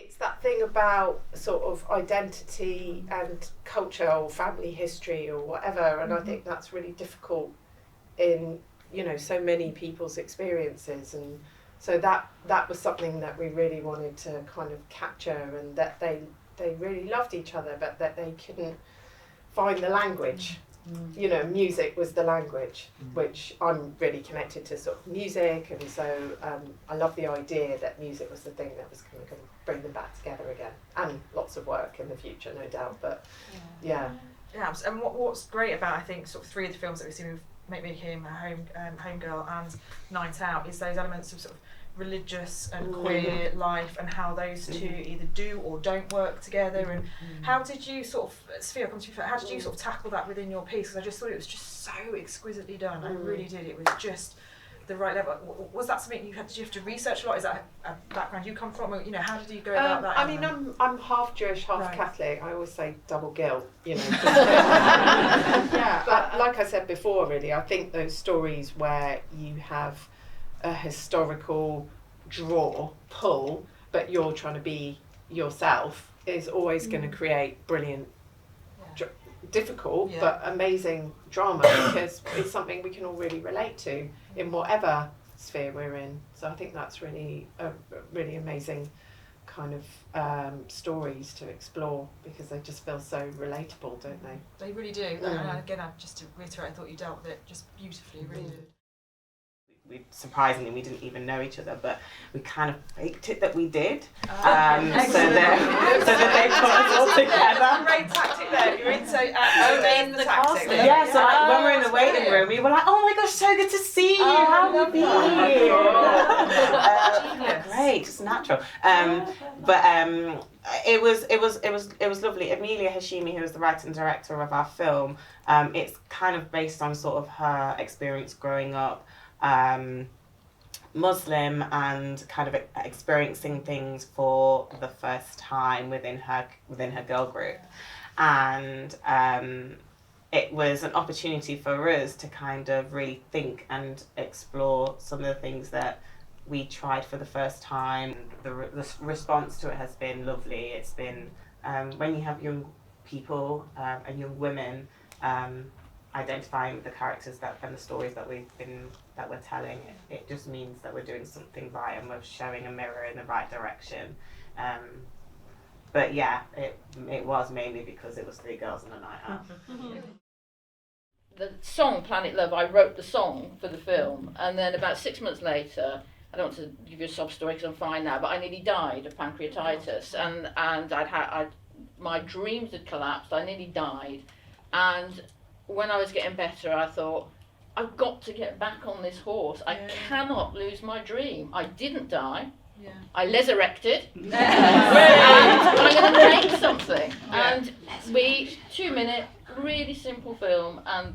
it's that thing about sort of identity and culture or family history or whatever, and I think that's really difficult in, you know, so many people's experiences, and so that was something that we really wanted to kind of capture, and that they really loved each other, but that they couldn't find the language. You know, music was the language, which I'm really connected to sort of music, and so I love the idea that music was the thing that was kind of going to bring them back together again, and lots of work in the future, no doubt. But yeah. And what's great about, I think, sort of three of the films that we've seen with Filmmaking, Homegirl, and Night Out, is those elements of sort of religious and queer life, and how those two either do or don't work together, and how did you sort of, Sophia, how did you sort of tackle that within your piece? Because I just thought it was just so exquisitely done. I really did. It was just the right level. Was that something did you have to research a lot? Is that a background you come from? Or, you know, how did you go about that? I mean, I'm half Jewish, half Catholic. I always say double guilt, you know. But like I said before, really, I think those stories where you have a historical pull, but you're trying to be yourself, is always going to create brilliant, difficult but amazing drama, because it's something we can all really relate to in whatever sphere we're in. So I think that's really amazing kind of stories to explore, because they just feel so relatable, don't they? They really do. And again, just to reiterate, I thought you dealt with it just beautifully, really did. Surprisingly, we didn't even know each other, but we kind of faked it that we did, so that they put us all together. Great tactic there. You're in the tactic. Yeah, so like when we're in the waiting room, we were like, "Oh my gosh, so good to see you! How have you been?" Great, just natural. But it was lovely. Amelia Hashimi, who was the writer and director of our film, it's kind of based on sort of her experience growing up Muslim, and kind of experiencing things for the first time within her girl group, and it was an opportunity for us to kind of really think and explore some of the things that we tried for the first time. The response to it has been lovely. It's been when you have young people and young women identifying with the characters and the stories that we're telling, it just means that we're doing something right, and we're showing a mirror in the right direction. But yeah, it was mainly because it was three girls and a night out. The song Planet Love, I wrote the song for the film, and then about 6 months later, I don't want to give you a sob story because I'm fine now, but I nearly died of pancreatitis, and my dreams had collapsed. I nearly died, and when I was getting better, I thought, I've got to get back on this horse. I cannot lose my dream. I didn't die. I resurrected. And I'm going to make something. And we 2-minute, really simple film, and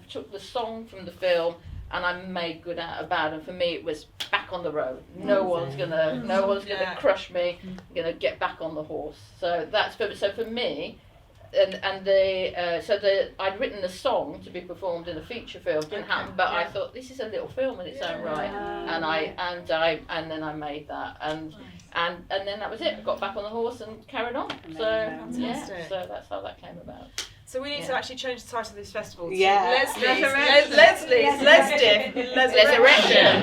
took the song from the film, and I made good out about it. And for me, it was back on the road. No one's gonna crush me. I'm gonna get back on the horse. So that's for me. I'd written the song to be performed in a feature film. Didn't happen, but I thought this is a little film in its own right, and then I made that, and then that was it. I got back on the horse and carried on. So so that's how that came about. So we need to actually change the title of this festival to LezDiff. Resurrection.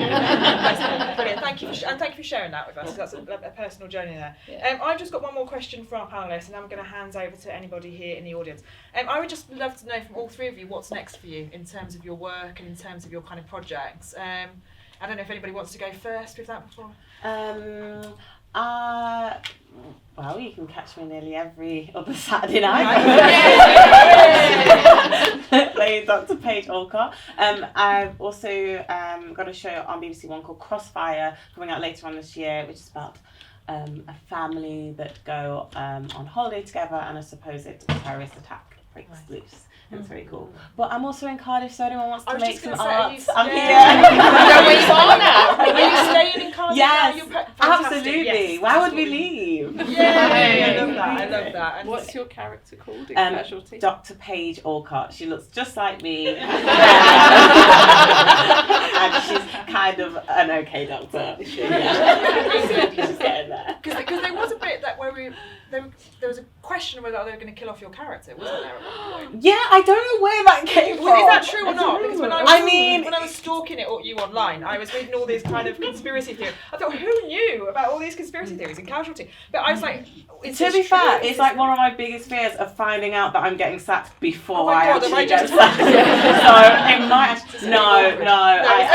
Brilliant. Thank you for sharing that with us. That's a personal journey there. I've just got one more question for our panellists, and then I'm going to hand over to anybody here in the audience. I would just love to know from all three of you what's next for you in terms of your work and in terms of your kind of projects. I don't know if anybody wants to go first with that before. Well, you can catch me nearly every other Saturday night. Playing Dr. Paige Alcott. I've also got a show on BBC One called Crossfire coming out later on this year, which is about a family that go on holiday together, and I suppose a terrorist attack breaks loose. And it's very cool. But I'm also in Cardiff, so anyone wants to make some art, I'm here. Where you are now? Are you staying in Cardiff? Yes, absolutely. Yes, why would we leave? I love that. And what's your character called in Casualty? Dr. Paige Alcott. She looks just like me. And she's kind of an okay doctor. She's getting there. Because there was a bit that where there was a question of whether they were going to kill off your character, wasn't there, at one point? Yeah, I don't know where that came from. Is that true or not? Because when I was stalking you online, I was reading all these kind of conspiracy theories. I thought, who knew about all these conspiracy theories in Casualty? But I was like, to be fair, it's like one of my biggest fears of finding out that I'm getting sacked before I actually get sacked. So it might. No, it was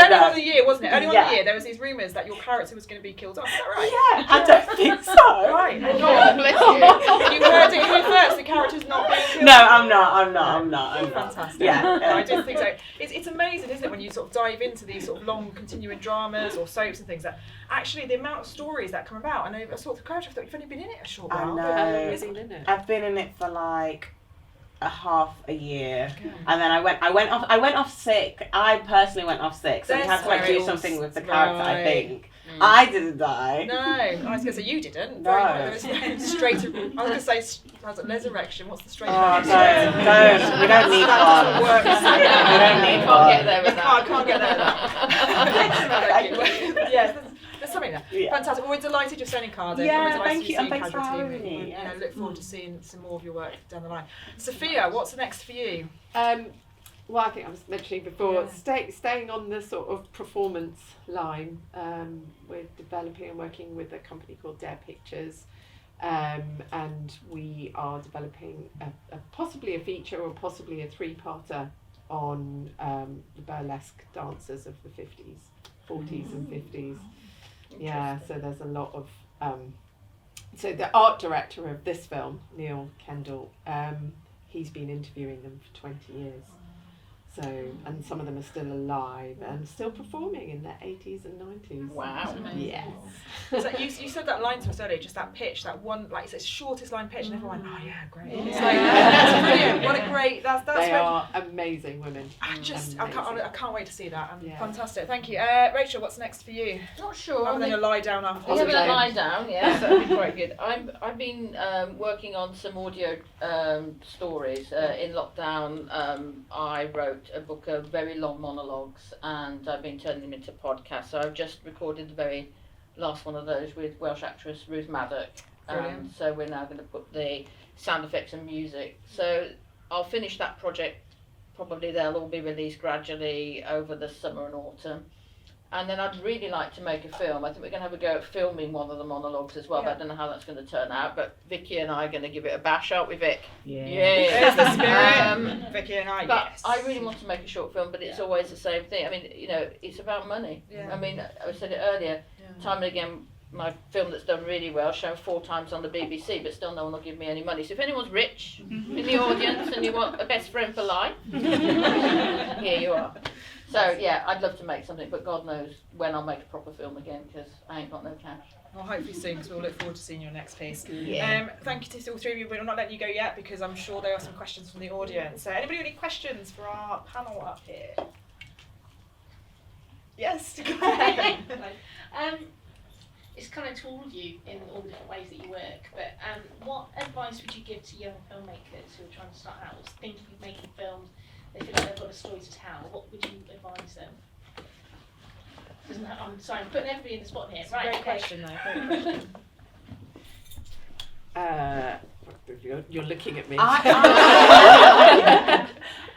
early on in the year, wasn't it? Early on in the year, there was these rumours that your character was going to be killed off. Is that right? Yeah, I don't think so. Right. Oh, bless you. You heard it here first. The character's not being killed. No, I'm not. Fantastic. Yeah. I do think so. It's amazing, isn't it, when you sort of dive into these sort of long continuing dramas or soaps and things, that actually the amount of stories that come about. And I saw the character, I thought, you've only been in it a short while. I know. How long has he been in it? I've been in it for like half a year, and then I went off sick. I personally went off sick, so we had to like do something with the character. I think I didn't die. No, I was going to say you didn't. No. I was going to say resurrection. What's the straight? Oh, don't. We don't need one. We don't need one. Can't get there with that. I can't get there with that. Yes. There's something there. Yeah. Fantastic. Well, we're delighted you're sending cards in. Yeah, We're delighted thank you, and see thanks for Casualty. having me. You know, look forward to seeing some more of your work down the line. Sophia, what's next for you? Well, I think I was mentioning before, staying on the sort of performance line, we're developing and working with a company called Dare Pictures, and we are developing possibly a feature or possibly a 3-parter on the burlesque dancers of the 50s, 40s and 50s. Yeah, so there's a lot of... so the art director of this film, Neil Kendall, he's been interviewing them for 20 years. So, and some of them are still alive and still performing in their 80s and 90s. Wow. Yes. So you said that line to us earlier, just that pitch, that one, like it's the shortest line pitch, and everyone went, oh yeah, great. It's like, that's brilliant. What a great, that's They are amazing women. I can't wait to see that. Yeah. Fantastic. Thank you. Rachel, what's next for you? Not sure. Other than a lie down after. We have a lie down, yes, that'd be quite good. I've been working on some audio stories. In lockdown, I wrote a book of very long monologues, and I've been turning them into podcasts. So I've just recorded the very last one of those with Welsh actress Ruth Maddock. So we're now going to put the sound effects and music. So I'll finish that project. Probably they'll all be released gradually over the summer and autumn. And then I'd really like to make a film. I think we're going to have a go at filming one of the monologues as well, but I don't know how that's going to turn out. But Vicky and I are going to give it a bash, aren't we, Vic? Yeah. There's the spirit. Vicky and I, But yes. I really want to make a short film, but it's always the same thing. I mean, you know, it's about money. Yeah. I mean, I said it earlier, time and again, my film that's done really well, shown 4 times on the BBC, but still no one will give me any money. So if anyone's rich in the audience and you want a best friend for life, here you are. So yeah, I'd love to make something, but God knows when I'll make a proper film again, because I ain't got no cash. Well, hopefully soon, because we'll look forward to seeing your next piece. Yeah. Thank you to all 3 of you. We're not letting you go yet, because I'm sure there are some questions from the audience. Anybody got any questions for our panel up here? Yes. It's kind of to all of you in all different ways that you work, but what advice would you give to young filmmakers who are trying to start out or thinking of making films? They feel like they've got a story to tell. What would you advise them? I'm sorry, I'm putting everybody in the spot here. It's right, a great question, though. Great question. You're looking at me.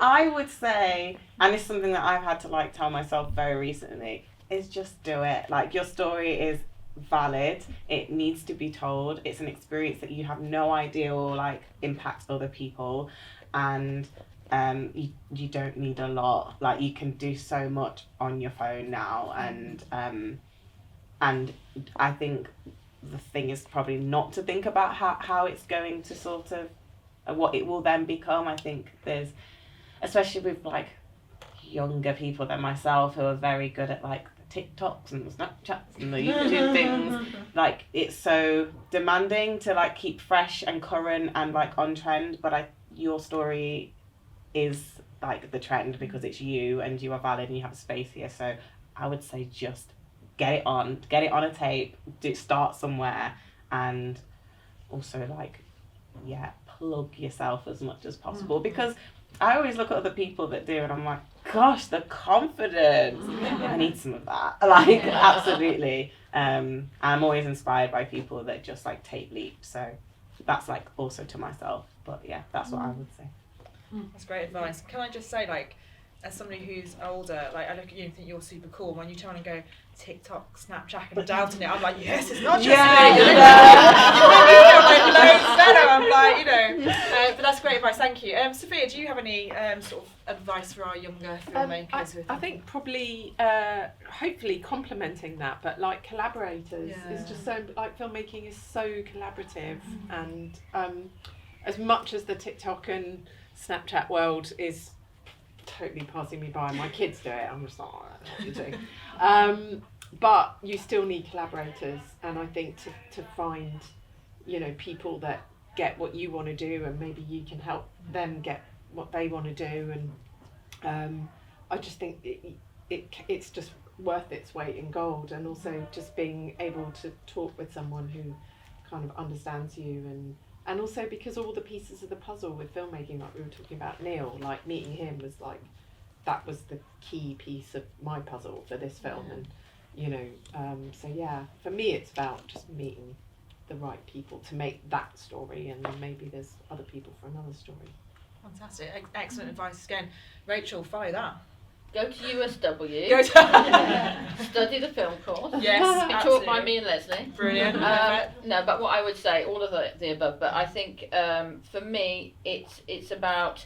I would say, and it's something that I've had to like tell myself very recently, is just do it. Like, your story is valid. It needs to be told. It's an experience that you have no idea will like impact other people, and you don't need a lot. Like, you can do so much on your phone now, and I think the thing is probably not to think about how it's going to sort of what it will then become. I think there's, especially with like younger people than myself who are very good at like the TikToks and the Snapchats and the YouTube things, like it's so demanding to like keep fresh and current and like on trend, but your story is like the trend because it's you and you are valid and you have a space here. So I would say just get it on a tape, start somewhere, and also like plug yourself as much as possible, because I always look at other people that do and I'm like, gosh, the confidence. I need some of that. Like, absolutely. I'm always inspired by people that just like take leaps. So that's like also to myself. But yeah, that's what I would say. That's great advice. Can I just say, like, as somebody who's older, like, I look at you and think you're super cool. When you turn and go TikTok, Snapchat, and doubting it, I'm like, yes, it's not just me. You feel like loads better. I'm like, you know. But that's great advice. Thank you. Sophia, do you have any sort of advice for our younger filmmakers? I think probably, hopefully complementing that, but like collaborators is just so, like filmmaking is so collaborative, and as much as the TikTok and Snapchat world is totally passing me by, my kids do it, I'm just like, oh, I don't know what you're doing. But you still need collaborators, and I think to find, you know, people that get what you want to do, and maybe you can help them get what they want to do, and I just think it's just worth its weight in gold, and also just being able to talk with someone who kind of understands you, and also because all the pieces of the puzzle with filmmaking, like we were talking about Neil, like meeting him was like, that was the key piece of my puzzle for this film, and you know, so yeah, for me it's about just meeting the right people to make that story, and then maybe there's other people for another story. Fantastic, excellent advice again. Rachel, follow that. Go to USW. Go to Study the film course. Yes, Be taught by me and Leslie. Brilliant. No, but what I would say, all of the above. But I think for me, it's about,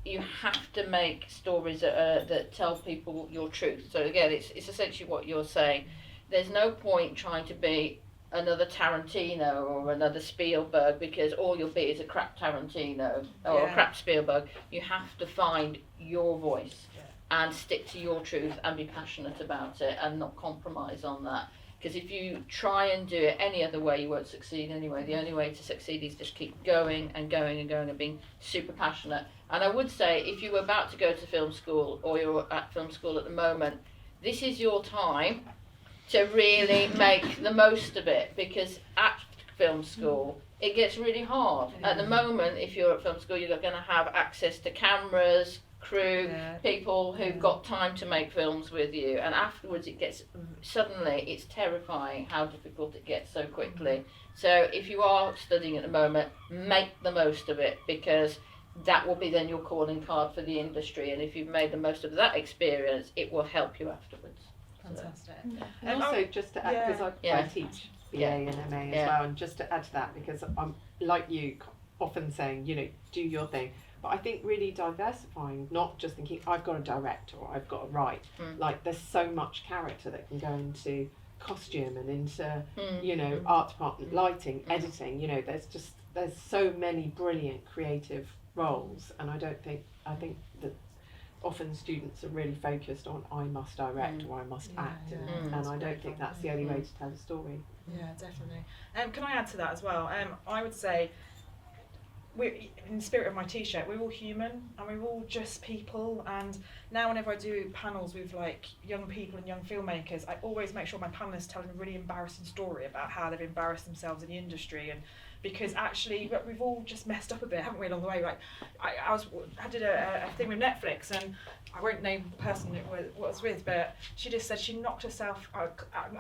you have to make stories that tell people your truth. So again, it's essentially what you're saying. There's no point trying to be another Tarantino or another Spielberg, because all you'll be is a crap Tarantino or a crap Spielberg. You have to find your voice and stick to your truth and be passionate about it and not compromise on that. Because if you try and do it any other way, you won't succeed anyway. The only way to succeed is just keep going and going and going and being super passionate. And I would say, if you were about to go to film school, or you're at film school at the moment, this is your time to really make the most of it, because at film school, it gets really hard. At the moment, if you're at film school, you're going to have access to cameras, crew, people who've got time to make films with you, and afterwards it gets, suddenly it's terrifying how difficult it gets so quickly. So if you are studying at the moment, make the most of it, because that will be then your calling card for the industry, and if you've made the most of that experience, it will help you afterwards. Fantastic. And also just to add, because I teach BA and MA as well, and just to add to that, because I'm like you, often saying, you know, do your thing. But I think really diversifying, not just thinking I've got to direct or I've got to write. Like there's so much character that can go into costume and into, you know, art department, lighting, editing. You know, there's so many brilliant creative roles, and I think that often students are really focused on I must direct or I must act, and I don't think that's the only way to tell a story. Yeah, definitely. Can I add to that as well? I would say, we're, in the spirit of my t-shirt, we're all human and we're all just people, and now whenever I do panels with like young people and young filmmakers, I always make sure my panelists tell a really embarrassing story about how they've embarrassed themselves in the industry, and because actually we've all just messed up a bit, haven't we, along the way? Like I did a thing with Netflix, and I won't name the person it was with, but she just said she knocked herself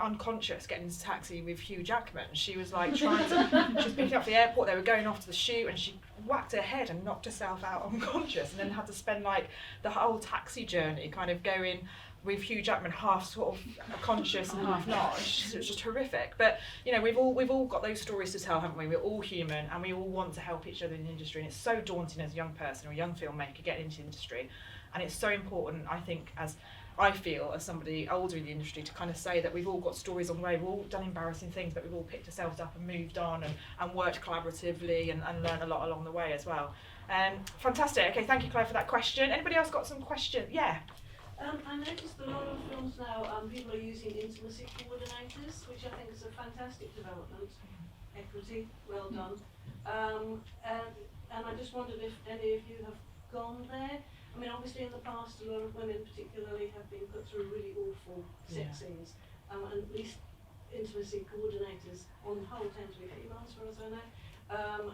unconscious getting into a taxi with Hugh Jackman. She was like she was picking up the airport, they were going off to the shoot, and she whacked her head and knocked herself out unconscious, and then had to spend like the whole taxi journey kind of going with Hugh Jackman half sort of conscious and half not. It was just horrific. But you know, we've all got those stories to tell, haven't we? We're all human, and we all want to help each other in the industry. And it's so daunting as a young person or a young filmmaker getting into the industry. And it's so important, I think, as I feel as somebody older in the industry, to kind of say that we've all got stories on the way. We've all done embarrassing things, but we've all picked ourselves up and moved on and worked collaboratively and learned a lot along the way as well. Fantastic. Okay, thank you, Claire, for that question. Anybody else got some questions? Yeah. I noticed a lot of films now, people are using intimacy coordinators, which I think is a fantastic development. Equity, well done. And I just wondered if any of you have gone there. I mean, obviously in the past, a lot of women particularly have been put through really awful sex scenes, and at least intimacy coordinators on the whole tend to be female, as far as I know,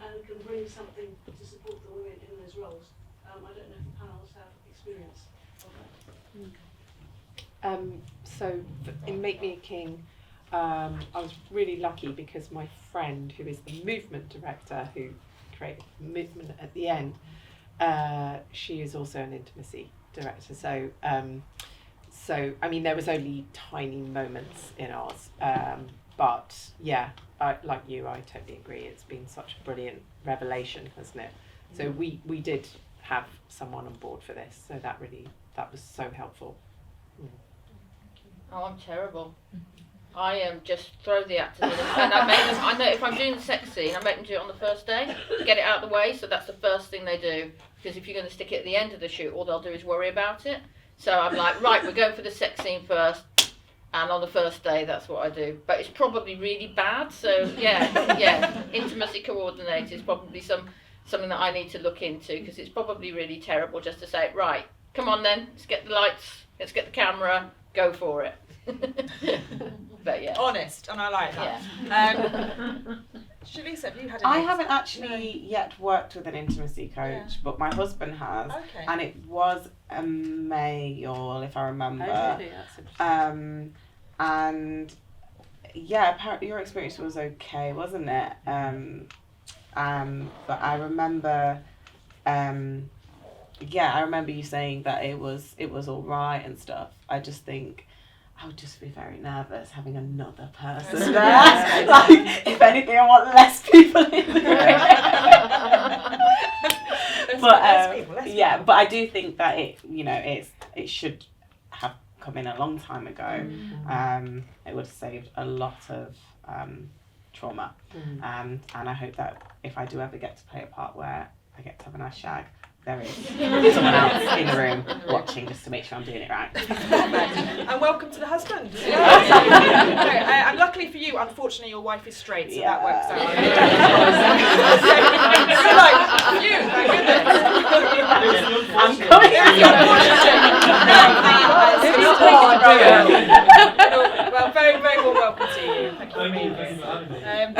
and can bring something to support the women in those roles. I don't know if the panels have experience of that. So in Make Me a King, I was really lucky because my friend, who is the movement director who created the movement at the end, she is also an intimacy director. So I mean, there was only tiny moments in ours, but yeah, like you, I totally agree. It's been such a brilliant revelation, hasn't it? So we did have someone on board for this, so that was so helpful. Oh, I'm terrible. I just throw the actors in, and I make them. I know if I'm doing the sex scene, I make them do it on the first day, get it out of the way. So that's the first thing they do. Because if you're going to stick it at the end of the shoot, all they'll do is worry about it. So I'm like, right, we're going for the sex scene first, and on the first day, that's what I do. But it's probably really bad. So yeah, intimacy coordinator is probably something that I need to look into, because it's probably really terrible just to say, right, come on then, let's get the lights, let's get the camera, go for it. But yeah, honest, and I like that. Yeah. Shalisa, have you had I haven't actually yet worked with an intimacy coach, Yeah. but my husband has, Okay. and it was a male, if I remember. Oh, really? That's interesting. And yeah, apparently your experience was okay, wasn't it? But I remember, I remember you saying that it was all right and stuff. I just think I would just be very nervous having another person there. Like, if anything, I want less people in the room. But but I do think that it should have come in a long time ago. It would have saved a lot of trauma. And I hope that if I do ever get to play a part where I get to have a nice shag, there is someone else in the room watching just to make sure I'm doing it right. And welcome to the husband. And luckily for you, unfortunately, your wife is straight, so that works out. You're like, you, thank goodness. I'm coming. Well, very, very well welcome to you. Thank you for being here.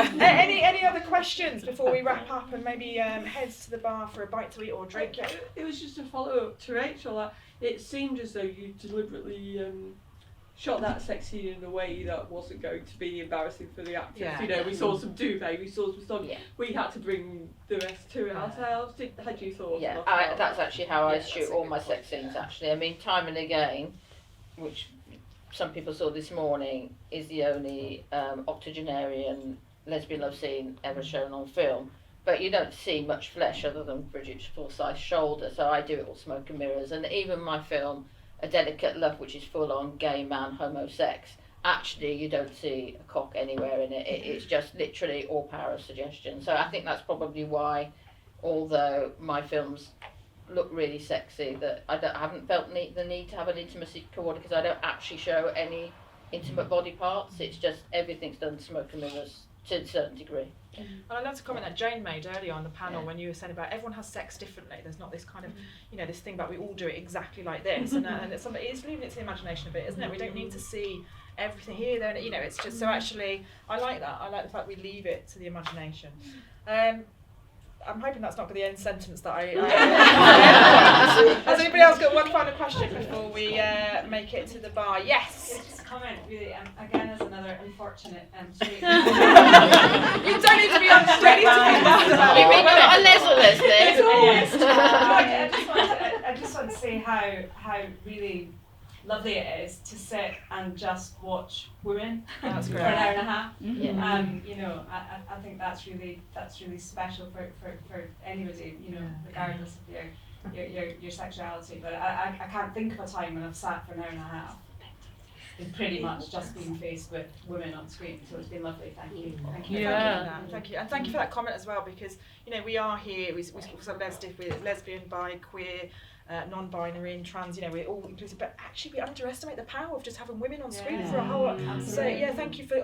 Any other questions before we wrap up and maybe head to the bar for a bite to eat or drink? It was just a follow-up to Rachel. It seemed as though you deliberately shot that sex scene in a way that wasn't going to be embarrassing for the actors. Yeah. We saw some duvet, we saw some stuff. Yeah. We had to bring the rest to it ourselves. Had you thought? Yeah, of that? that's actually how I Yeah, shoot that's a all good my point. sex scenes. Actually, I mean, time and again, which some people saw this morning, is the only octogenarian lesbian love scene ever shown on film. But you don't see much flesh other than Bridget's full-size shoulder, so I do it all smoke and mirrors. And even my film, A Delicate Love, which is full-on gay man homosex, actually you don't see a cock anywhere in it. It's just literally all power of suggestion. So I think that's probably why, although my films look really sexy, that I haven't felt the need to have an intimacy coordinator, because I don't actually show any intimate body parts. It's just everything's done smoke and mirrors to a certain degree. And I love the comment that Jane made earlier on the panel when you were saying about everyone has sex differently. There's not this kind of, this thing about we all do it exactly like this, and it's leaving it to the imagination a bit, isn't it? We don't need to see everything here, there, and it's just so actually I like that. I like the fact we leave it to the imagination. I'm hoping that's not going to be the end sentence that I Has anybody else got one final question before we make it to the bar? Yes. Yeah, just a comment, really. Again, as another unfortunate straight. You don't need to be on straight. You mean you're not a les or lesbian? I just want to say how really lovely it is to sit and just watch women for an hour and a half. Yeah. I think that's really special for anybody, regardless of your sexuality. But I can't think of a time when I've sat for an hour and a half and pretty much just being faced with women on screen. So it's been lovely. Thank you. Thank you, and thank you for that comment as well, because we are here. We sort of LezDiff, we're lesbian, bi, queer, non-binary and trans. We're all inclusive, but actually we underestimate the power of just having women on screen for a whole. So thank you for